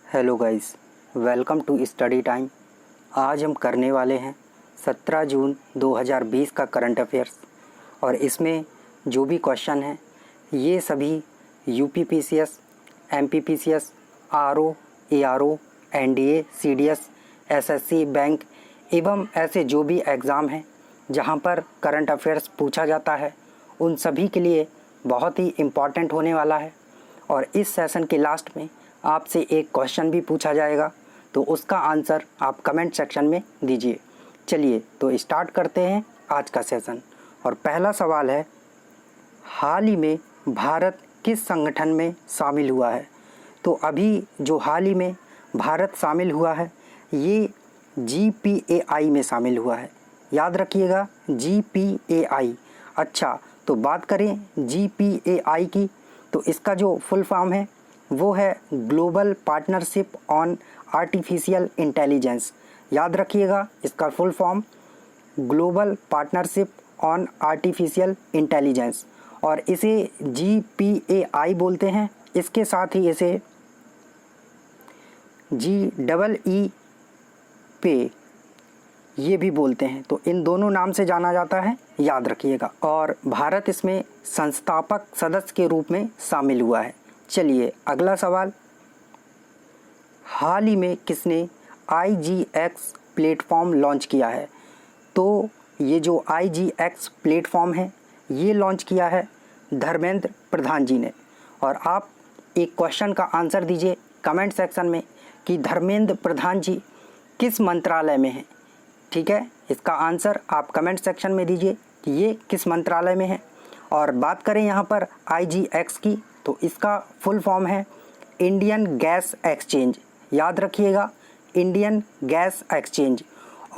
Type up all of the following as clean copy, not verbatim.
Hello guys, welcome to study time. आज हम करने वाले हैं 17 जून 2020 का करंट अफेयर्स और इसमें जो भी क्वेश्चन हैं ये सभी UPPCS, MPPCS, RO, ARO, NDA, CDS, SSC, bank एवं ऐसे जो भी एग्ज़ाम हैं जहां पर करंट अफेयर्स पूछा जाता है उन सभी के लिए बहुत ही इम्पॉर्टेंट होने वाला है। और इस सेशन के लास्ट में आपसे एक क्वेश्चन भी पूछा जाएगा, तो उसका आंसर आप कमेंट सेक्शन में दीजिए। चलिए तो स्टार्ट करते हैं आज का सेशन। और पहला सवाल है, हाल ही में भारत किस संगठन में शामिल हुआ है? तो अभी जो हाल ही में भारत शामिल हुआ है ये GPAI में शामिल हुआ है। याद रखिएगा GPAI। अच्छा, तो बात करें GPAI की, तो इसका जो फुल फॉर्म है वो है global partnership on artificial intelligence. याद रखिएगा इसका full form global partnership on artificial intelligence, और इसे GPAI बोलते हैं। इसके साथ ही इसे GEE पे ये भी बोलते हैं, तो इन दोनों नाम से जाना जाता है, याद रखिएगा। और भारत इसमें संस्थापक सदस्य के रूप में शामिल हुआ है। चलिए अगला सवाल, हाल ही में किसने IGX प्लेटफॉर्म लॉन्च किया है? तो ये जो IGX प्लेटफॉर्म है ये लॉन्च किया है धर्मेंद्र प्रधान जी ने। और आप एक क्वेश्चन का आंसर दीजिए कमेंट सेक्शन में कि धर्मेंद्र प्रधान जी किस मंत्रालय में हैं। ठीक है, इसका आंसर आप कमेंट सेक्शन में दीजिए कि ये किस मंत्रालय में है। और बात करें यहाँ पर IGX की, तो इसका फुल फॉर्म है इंडियन गैस एक्सचेंज। याद रखिएगा इंडियन गैस एक्सचेंज।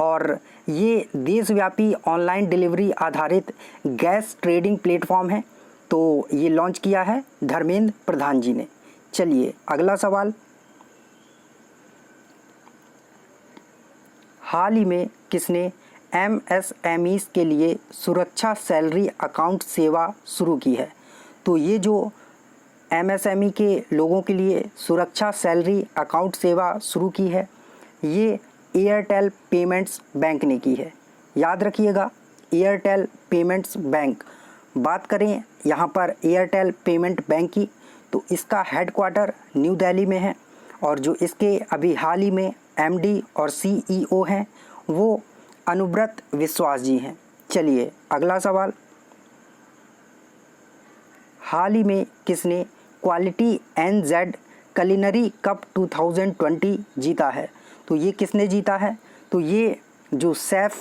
और ये देशव्यापी ऑनलाइन डिलीवरी आधारित गैस ट्रेडिंग प्लेटफॉर्म है, तो ये लॉन्च किया है धर्मेंद्र प्रधान जी ने। चलिए अगला सवाल, हाल ही में किसने MSMEs के लिए सुरक्षा सैलरी अकाउंट सेवा शुरू की है? तो ये जो MSME के लोगों के लिए सुरक्षा सैलरी अकाउंट सेवा शुरू की है ये एयरटेल पेमेंट्स बैंक ने की है। याद रखिएगा एयरटेल पेमेंट्स बैंक। बात करें यहाँ पर एयरटेल पेमेंट बैंक की, तो इसका हेडक्वार्टर न्यू दिल्ली में है, और जो इसके अभी हाल ही में MD और CEO हैं वो अनुव्रत विश्वास जी हैं। चलिए अगला सवाल, हाल ही में किसने क्वालिटी NZ कुलिनरी कप 2020 जीता है? तो ये किसने जीता है? तो ये जो शेफ़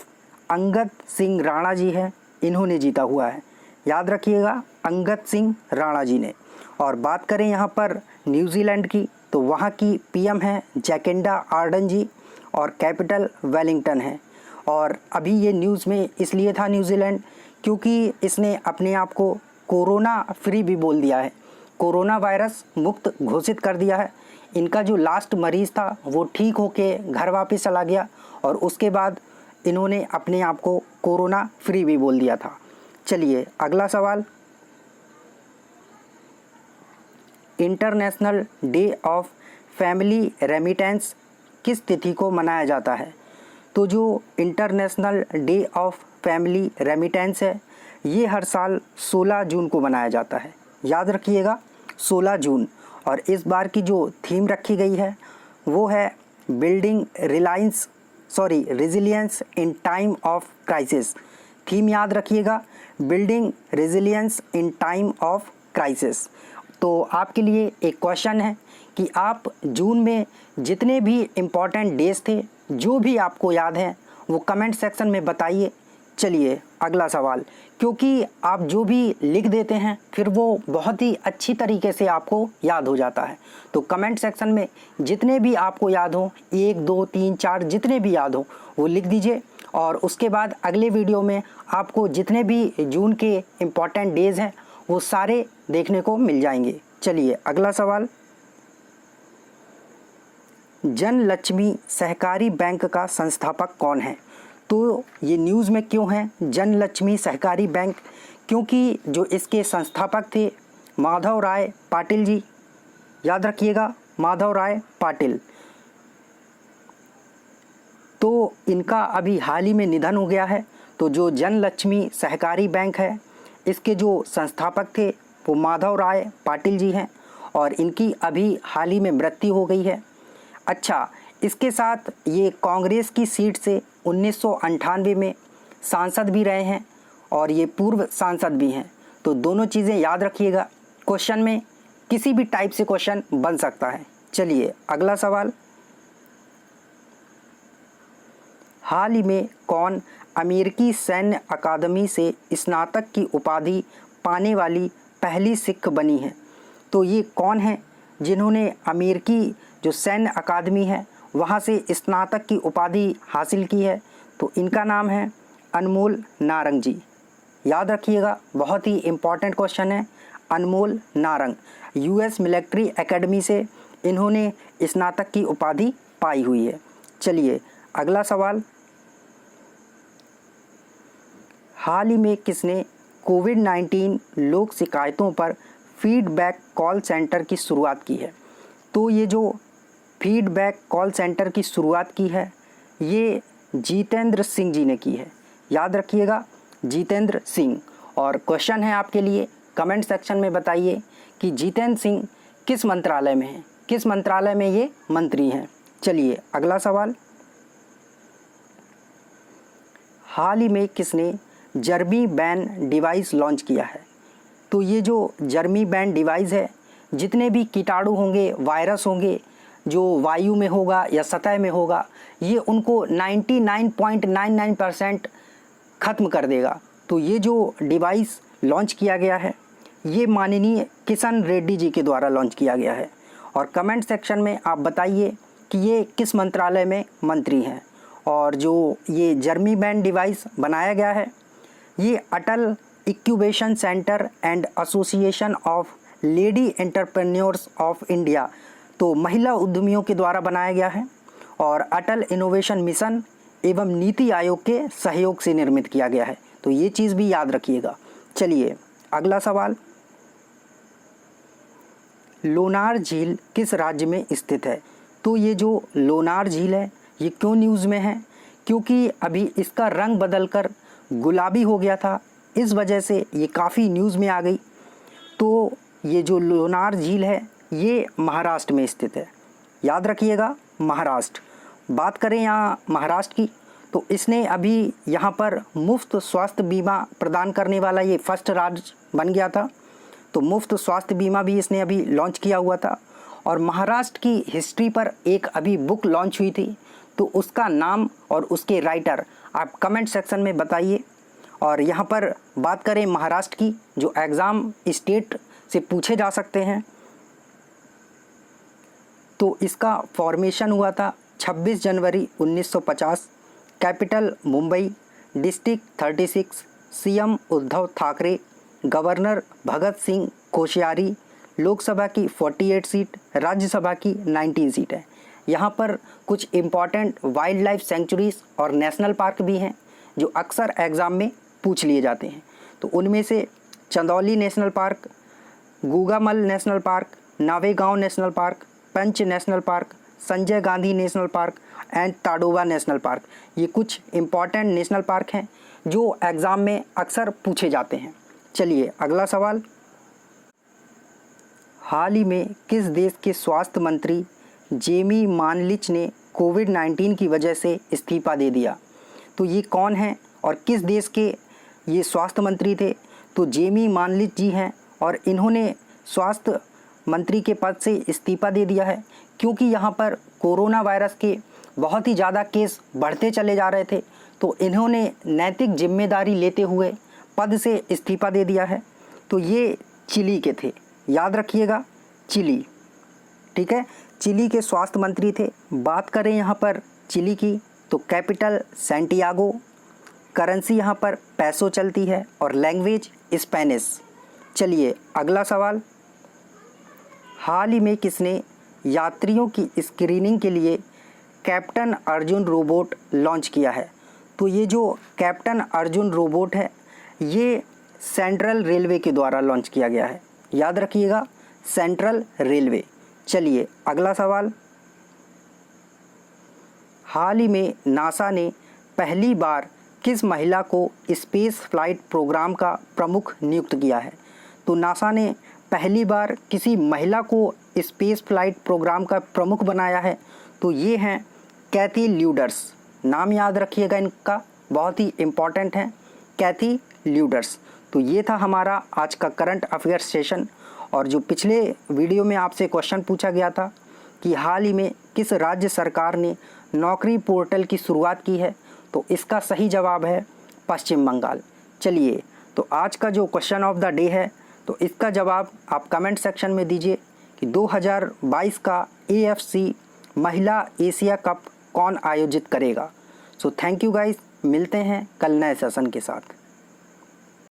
अंगद सिंह राणा जी हैं इन्होंने जीता हुआ है। याद रखिएगा अंगद सिंह राणा जी ने। और बात करें यहाँ पर न्यूजीलैंड की, तो वहाँ की PM है जैकिंडा आर्डन जी और कैपिटल वेलिंगटन है। और अभी ये न्यूज़ में इसलिए था न्यूजीलैंड क्योंकि इसने अपने आप को कोरोना फ्री भी बोल दिया है, कोरोना वायरस मुक्त घोषित कर दिया है। इनका जो लास्ट मरीज़ था वो ठीक होके घर वापस चला गया, और उसके बाद इन्होंने अपने आप को कोरोना फ्री भी बोल दिया था। चलिए अगला सवाल, international day of family remittance किस तिथि को मनाया जाता है? तो जो international day of family remittance है ये हर साल 16 जून को मनाया जाता है। याद रखिएगा 16 जून। और इस बार की जो थीम रखी गई है वो है building resilience in time of crisis. Theme याद रखिएगा building resilience in time of crisis. तो आपके लिए एक क्वेश्चन है कि आप जून में जितने भी इम्पॉर्टेंट डेज थे जो भी आपको याद हैं वो कमेंट सेक्शन में बताइए। चलिए अगला सवाल, क्योंकि आप जो भी लिख देते हैं फिर वो बहुत ही अच्छी तरीके से आपको याद हो जाता है, तो कमेंट सेक्शन में जितने भी आपको याद हो 1 2 3 4 जितने भी याद हो वो लिख दीजिए। और उसके बाद अगले वीडियो में आपको जितने भी जून के इम्पॉर्टेंट डेज हैं वो सारे देखने को मिल जाएंगे। चलिए अगला सवाल, जनलक्ष्मी सहकारी बैंक का संस्थापक कौन है? तो ये न्यूज़ में क्यों है जनलक्ष्मी सहकारी बैंक? क्योंकि जो इसके संस्थापक थे माधव राय पाटिल जी। याद रखिएगा माधवराय पाटिल। तो इनका अभी हाल ही में निधन हो गया है। तो जो जनलक्ष्मी सहकारी बैंक है, इसके जो संस्थापक थे वो माधवराय पाटिल जी हैं और इनकी अभी हाल ही में मृत्यु हो गई है। अच्छा, इसके साथ ये कांग्रेस की सीट से 1998 में सांसद भी रहे हैं और ये पूर्व सांसद भी हैं। तो दोनों चीज़ें याद रखिएगा, क्वेश्चन में किसी भी टाइप से क्वेश्चन बन सकता है। चलिए अगला सवाल, हाल ही में कौन अमेरिकी सैन्य अकादमी से स्नातक की उपाधि पाने वाली पहली सिख बनी है? तो ये कौन है जिन्होंने अमेरिकी जो सैन्य अकादमी है वहाँ से स्नातक की उपाधि हासिल की है? तो इनका नाम है अनमोल नारंग जी। याद रखिएगा, बहुत ही इम्पॉर्टेंट क्वेश्चन है। अनमोल नारंग, यूएस मिलिट्री एकेडमी से इन्होंने स्नातक की उपाधि पाई हुई है। चलिए अगला सवाल, हाल ही में किसने कोविड-19 लोक शिकायतों पर फीडबैक कॉल सेंटर की शुरुआत की है? तो ये जो फीडबैक कॉल सेंटर की शुरुआत की है ये जितेंद्र सिंह जी ने की है। याद रखिएगा, जितेंद्र सिंह। और क्वेश्चन है आपके लिए, कमेंट सेक्शन में बताइए कि जितेंद्र सिंह किस मंत्रालय में हैं, किस मंत्रालय में ये मंत्री हैं। चलिए अगला सवाल, हाल ही में किसने जर्मी बैन डिवाइस लॉन्च किया है? तो ये जो जर्मी बैन डिवाइस है, जितने भी कीटाणु होंगे, वायरस होंगे, जो वायु में होगा या सतह में होगा, ये उनको 99.99% ख़त्म कर देगा। तो ये जो डिवाइस लॉन्च किया गया है ये माननीय किशन रेड्डी जी के द्वारा लॉन्च किया गया है। और कमेंट सेक्शन में आप बताइए कि ये किस मंत्रालय में मंत्री हैं। और जो ये जर्मी बैन डिवाइस बनाया गया है ये Atal incubation centre and association of lady entrepreneurs of India, तो महिला उद्यमियों के द्वारा बनाया गया है और अटल इनोवेशन मिशन एवं नीति आयोग के सहयोग से निर्मित किया गया है। तो ये चीज़ भी याद रखिएगा। चलिए अगला सवाल, लोनार झील किस राज्य में स्थित है? तो ये जो लोनार झील है ये क्यों न्यूज़ में है? क्योंकि अभी इसका रंग बदलकर गुलाबी हो गया था, इस वजह से ये काफ़ी न्यूज़ में आ गई। तो ये जो लोनार झील है ये महाराष्ट्र में स्थित है। याद रखिएगा, महाराष्ट्र। बात करें यहाँ महाराष्ट्र की, तो इसने अभी यहाँ पर मुफ्त स्वास्थ्य बीमा प्रदान करने वाला ये फर्स्ट राज्य बन गया था। तो मुफ्त स्वास्थ्य बीमा भी इसने अभी लॉन्च किया हुआ था। और महाराष्ट्र की हिस्ट्री पर एक अभी बुक लॉन्च हुई थी, तो उसका नाम और उसके राइटर आप कमेंट सेक्शन में बताइए। और यहाँ पर बात करें महाराष्ट्र की, जो एग्ज़ाम स्टेट से पूछे जा सकते हैं, तो इसका फॉर्मेशन हुआ था 26 जनवरी 1950, capital Mumbai, district 36, CM Uddhav Thackeray, governor Bhagat Singh Koshyari, Lok Sabha की 48 सीट, राज्यसभा की 19 सीट है। यहाँ पर कुछ इम्पॉर्टेंट वाइल्ड लाइफ सेंचुरीज़ और नेशनल पार्क भी हैं जो अक्सर एग्ज़ाम में पूछ लिए जाते हैं। तो उनमें से Chandoli national park, Gugamal national park, Navegaon national park, Pench national park, Sanjay Gandhi national park and Tadoba national park, ये कुछ इम्पॉर्टेंट नेशनल पार्क हैं जो एग्ज़ाम में अक्सर पूछे जाते हैं। चलिए अगला सवाल, हाल ही में किस देश के स्वास्थ्य मंत्री जेमी मानलिच ने कोविड-19 की वजह से इस्तीफ़ा दे दिया? तो ये कौन है और किस देश के ये स्वास्थ्य मंत्री थे? तो जेमी मानलिच जी हैं और इन्होंने स्वास्थ्य मंत्री के पद से इस्तीफ़ा दे दिया है क्योंकि यहाँ पर कोरोना वायरस के बहुत ही ज़्यादा केस बढ़ते चले जा रहे थे। तो इन्होंने नैतिक जिम्मेदारी लेते हुए पद से इस्तीफ़ा दे दिया है। तो ये चिली के थे, याद रखिएगा, चिली। ठीक है, चिली के स्वास्थ्य मंत्री थे। बात करें यहाँ पर चिली की, तो कैपिटल सैंटियागो, करेंसी यहाँ पर पैसो चलती है और लैंग्वेज स्पेनिश। चलिए अगला सवाल, हाल ही में किसने यात्रियों की स्क्रीनिंग के लिए कैप्टन अर्जुन रोबोट लॉन्च किया है? तो ये जो कैप्टन अर्जुन रोबोट है ये सेंट्रल रेलवे के द्वारा लॉन्च किया गया है। याद रखिएगा, सेंट्रल रेलवे। चलिए अगला सवाल, हाल ही में नासा ने पहली बार किस महिला को स्पेस फ्लाइट प्रोग्राम का प्रमुख नियुक्त किया है? तो नासा ने पहली बार किसी महिला को स्पेस फ्लाइट प्रोग्राम का प्रमुख बनाया है, तो ये हैं कैथी ल्यूडर्स। नाम याद रखिएगा इनका, बहुत ही इम्पॉर्टेंट है, कैथी ल्यूडर्स। तो ये था हमारा आज का करंट अफेयर्स सेशन। और जो पिछले वीडियो में आपसे क्वेश्चन पूछा गया था कि हाल ही में किस राज्य सरकार ने नौकरी पोर्टल की शुरुआत की है, तो इसका सही जवाब है पश्चिम बंगाल। चलिए, तो आज का जो क्वेश्चन ऑफ द डे है, तो इसका जवाब आप कमेंट सेक्शन में दीजिए कि 2022 का AFC महिला एशिया कप कौन आयोजित करेगा। सो थैंक यू गाइस, मिलते हैं कल नए सेशन के साथ।